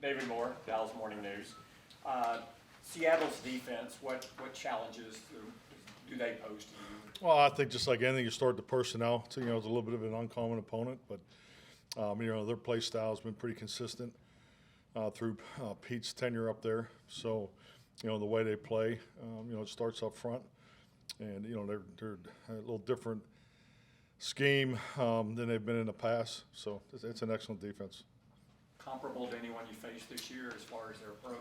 David Moore, Dallas Morning News. Seattle's defense, what challenges do they pose to you? Well, I think just like anything, you start the personnel. So, it's a little bit of an uncommon opponent, but their play style has been pretty consistent through Pete's tenure up there. So, the way they play, it starts up front, and they're a little different scheme than they've been in the past. So it's an excellent defense. Comparable to anyone you faced this year as far as their approach?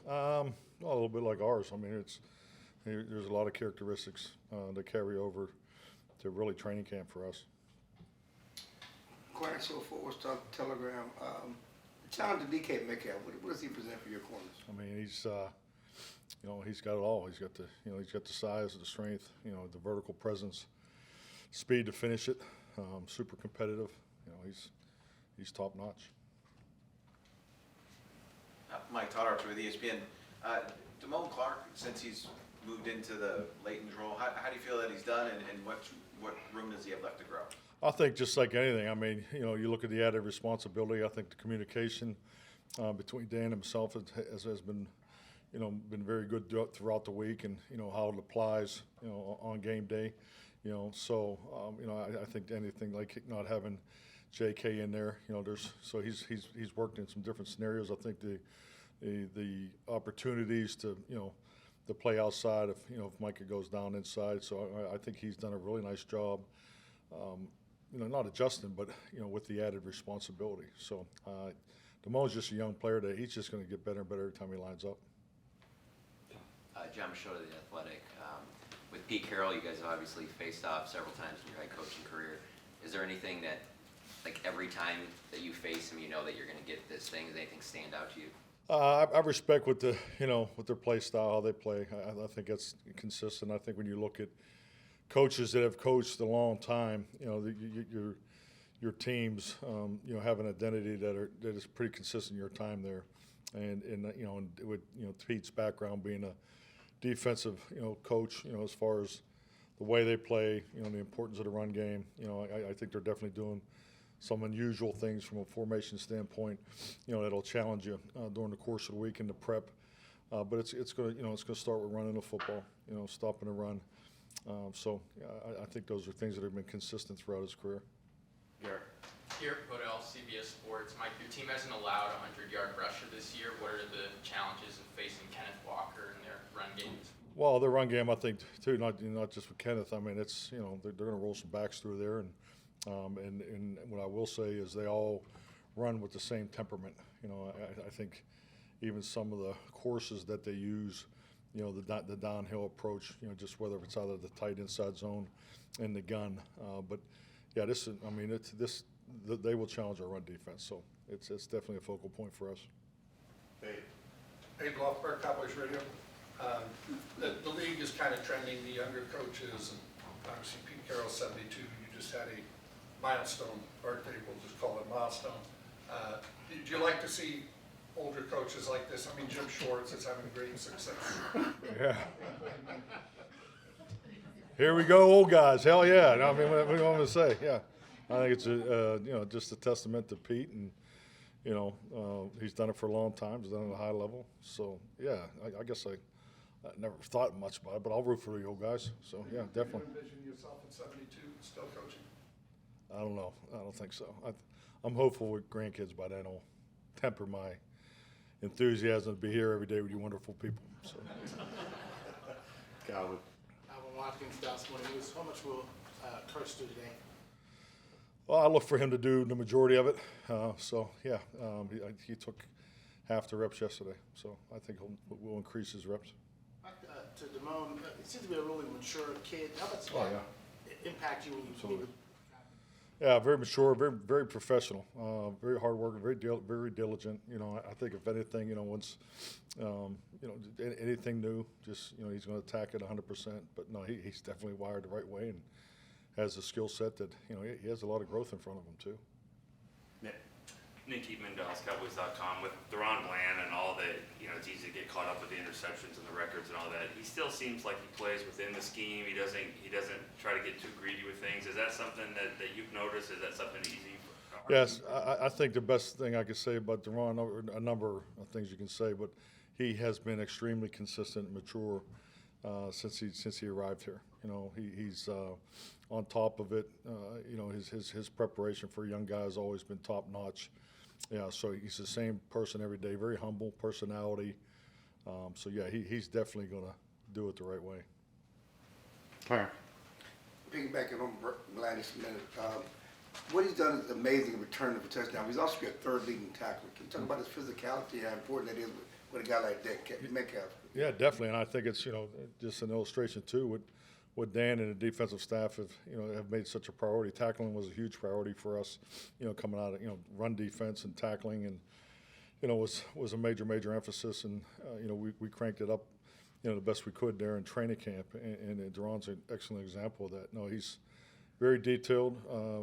Well, a little bit like ours. I mean, there's a lot of characteristics that carry over to really training camp for us. Corner so Fort Worth Telegram. The challenge of DK Metcalf. What does he present for your corners? I mean, he's got it all. He's got the size, the strength, the vertical presence, speed to finish it. Super competitive. He's top notch. Mike Todd Archer with ESPN. Damone Clark, since he's moved into the Leighton's role, how do you feel that he's done, and what room does he have left to grow? I think just like anything, I mean, you look at the added responsibility. I think the communication between Dan and himself has been, been very good throughout the week, and how it applies, on game day, So, I think anything like not having J.K. in there, so he's worked in some different scenarios. I think the opportunities to to play outside if if Micah goes down inside. So I think he's done a really nice job. Not adjusting, but with the added responsibility. So Damone's just a young player that he's just going to get better and better every time he lines up. John Machota, The Athletic. With Pete Carroll, you guys have obviously faced off several times in your head coaching career. Is there anything that, like every time that you face him, that you're going to get this thing? Does anything stand out to you? I respect with their play style, how they play. I think that's consistent. I think when you look at coaches that have coached a long time, your teams, have an identity that is pretty consistent your time there, and with Pete's background being a defensive coach, as far as the way they play, the importance of the run game, I think they're definitely doing some unusual things from a formation standpoint, that'll challenge you during the course of the week in the prep. But it's going to start with running the football, stopping the run. So I think those are things that have been consistent throughout his career. Garrett. Here at Podell, CBS Sports. Mike, your team hasn't allowed a 100-yard rusher this year. What are the challenges of facing Kenneth Walker in their run games? Well, their run game, I think, too, not just with Kenneth. I mean, it's they're going to roll some backs through there, and what I will say is they all run with the same temperament. I think even some of the courses that they use, the downhill approach, just whether it's out of the tight inside zone and the gun. But yeah, they will challenge our run defense. So it's definitely a focal point for us. Hey, Bloffberg, Cowboys Radio. The league is kind of trending the younger coaches, and obviously Pete Carroll, 72. You just had a milestone birthday. We'll just call it milestone. Do you like to see older coaches like this? I mean, Jim Schwartz is having great success. Yeah. Here we go, old guys. Hell yeah. I mean, what do you want me to say? Yeah. I think it's just a testament to Pete, and he's done it for a long time. He's done it at a high level. So yeah, I guess I never thought much about it, but I'll root for the old guys. So yeah, definitely. Do you envision yourself at 72 still coaching? I don't know. I don't think so. I'm hopeful with grandkids by then will temper my enthusiasm to be here every day with you wonderful people. So. Calvin. Alvin Watkins, Dallas Morning News. How much will Kurtz do today? Well, I look for him to do the majority of it. So yeah, he took half the reps yesterday. So I think we'll increase his reps. To Damone, he seems to be a really mature kid. How does impact you when you Absolutely. Yeah, very mature, very professional, very hard worker, very diligent. I think if anything, once anything new, just he's going to attack it 100%. But no, he's definitely wired the right way and has a skill set that he has a lot of growth in front of him too. Nick Eatman, DallasCowboys.com. With Deron Bland and all that, it's easy to get caught up with the interceptions and the records and all that. He still seems like he plays within the scheme. He doesn't try to get too greedy with things. Is that something that you've noticed? Is that something easy? Yes, I think the best thing I could say about Deron, a number of things you can say, but he has been extremely consistent and mature since he arrived here. You know, he's on top of it. You know, his preparation for a young guy has always been top notch. Yeah, so he's the same person every day, very humble personality. So yeah, he's definitely going to do it the right way. Piggybacking on Blandis a minute, what he's done is amazing in returning for touchdown. He's also your third leading tackler. Can you talk about his physicality and how important that is with a guy like that, Metcalf? Yeah, definitely, and I think it's, you know, just an illustration too what Dan and the defensive staff have made such a priority. Tackling was a huge priority for us, you know, coming out of, you know, run defense and tackling, and you know, was a major emphasis, and you know, we cranked it up, you know, the best we could there in training camp, and Deron's an excellent example of that. No, he's very detailed,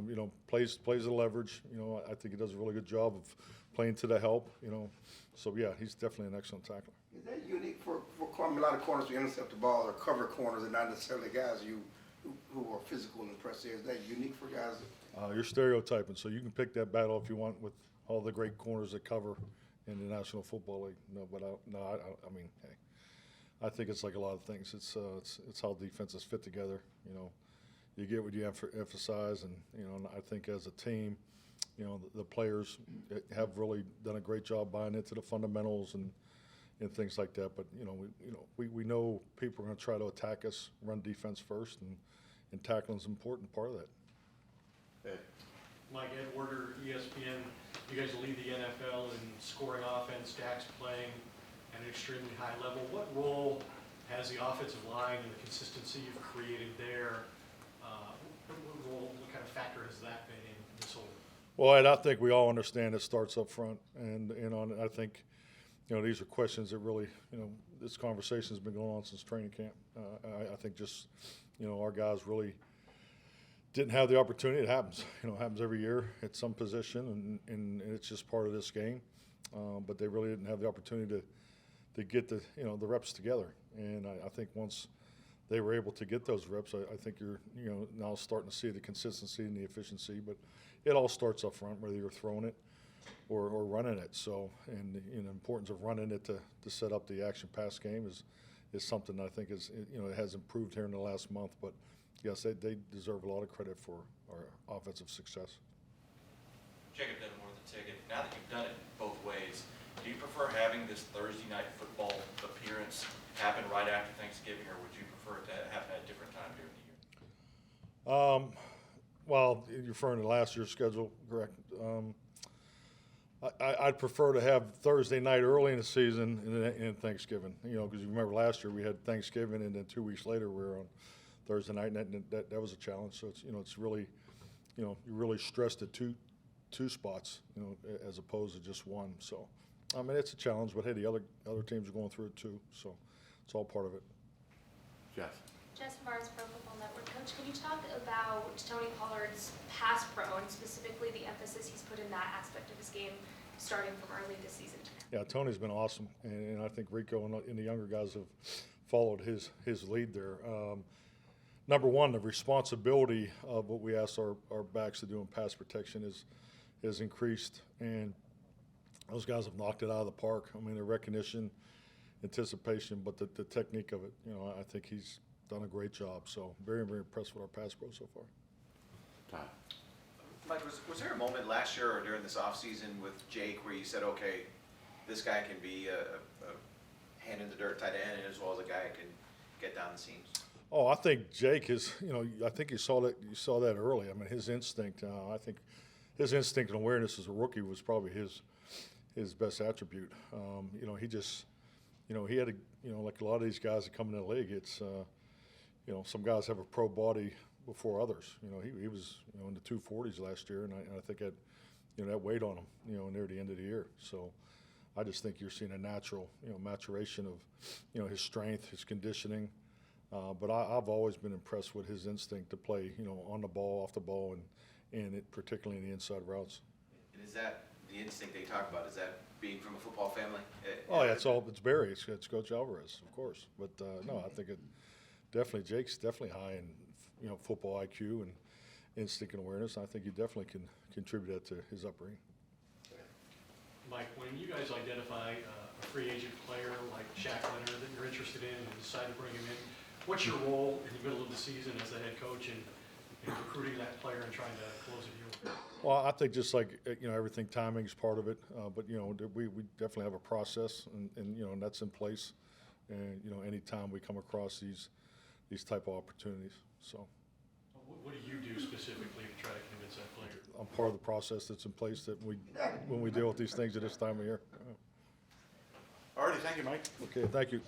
you know, plays the leverage. You know, I think he does a really good job of playing to the help, you know. So yeah, he's definitely an excellent tackler. Is that unique for a lot of corners to intercept the ball or cover corners and not necessarily guys who are physical and impressive? Is that unique for guys? You're stereotyping, so you can pick that battle if you want with all the great corners that cover in the National Football League. No, but I mean, hey, I think it's like a lot of things. It's how defenses fit together. You know, you get what you emphasize, and you know, and I think as a team, you know, the players have really done a great job buying into the fundamentals and things like that. But you know, we know people are going to try to attack us, run defense first, and tackling is an important part of that. Mike, Ed Werder, ESPN. You guys lead the NFL in scoring offense, Dak's playing at an extremely high level. What role has the offensive line and the consistency you've created there? What kind of factor has that been in this whole? Well, Ed, I think we all understand it starts up front, and I think, you know, these are questions that really, you know, this conversation has been going on since training camp. I think just, you know, our guys really didn't have the opportunity. It happens, you know, it happens every year at some position, and it's just part of this game. But they really didn't have the opportunity to get the, you know, the reps together. And I think once they were able to get those reps, I think you're, you know, now starting to see the consistency and the efficiency. But it all starts up front, whether you're throwing it or running it. So, and the importance of running it to set up the action pass game is something I think is, you know, it has improved here in the last month. But yes, they deserve a lot of credit for our offensive success. Jacob Denimore, The Ticket. Now that you've done it both ways, do you prefer having this Thursday night football appearance happen right after Thanksgiving, or would you prefer it to happen at a different time during the year? Well, you're referring to last year's schedule, correct? I'd prefer to have Thursday night early in the season and Thanksgiving. You know, because you remember last year we had Thanksgiving, and then 2 weeks later we were on Thursday night, and that was a challenge. So it's, you know, it's really, you know, you're really stressed at two spots, you know, as opposed to just one. So, I mean, it's a challenge, but hey, the other teams are going through it too. So, it's all part of it. Jeff. Jess Mars, Pro Football Network. Coach, can you talk about Tony Pollard's pass pro and specifically the emphasis he's put in that aspect of his game starting from early this season? Yeah, Tony's been awesome, and I think Rico and the younger guys have followed his lead there. Number one, the responsibility of what we ask our backs to do in pass protection is increased, and those guys have knocked it out of the park. I mean, the recognition, anticipation, but the technique of it, you know, I think he's done a great job. So very impressed with our pass pro so far. Mike, was there a moment last year or during this offseason with Jake where you said, okay, this guy can be a hand in the dirt tight end as well as a guy who can get down the seams? Oh, I think Jake is, you know, I think you saw that early. I mean, his instinct, I think his instinct and awareness as a rookie was probably his best attribute. You know, he just, you know, he had you know, like a lot of these guys that come in the league, it's, you know, some guys have a pro body before others. You know, he was, you know, in the 240s last year, and I think that, you know, that weighed on him, you know, near the end of the year. So I just think you're seeing a natural, you know, maturation of, you know, his strength, his conditioning. But I've always been impressed with his instinct to play, you know, on the ball, off the ball, and particularly in the inside routes. And is that the instinct they talk about? Is that being from a football family? Oh, yeah, it's Barry. It's Coach Alvarez, of course. But no, I think Jake's definitely high in, you know, football IQ, instinct and awareness. I think he definitely can contribute that to his upbringing. Mike, when you guys identify a free agent player like Shaq Leonard that you're interested in and decide to bring him in, what's your role in the middle of the season as the head coach in recruiting that player and trying to close a deal? Well, I think just like, everything, timing is part of it. But, we definitely have a process and that's in place. And, anytime we come across these type of opportunities, so. What do you do specifically to try to convince that player? I'm part of the process that's in place that when we deal with these things at this time of year. All righty, thank you, Mike. Okay, thank you.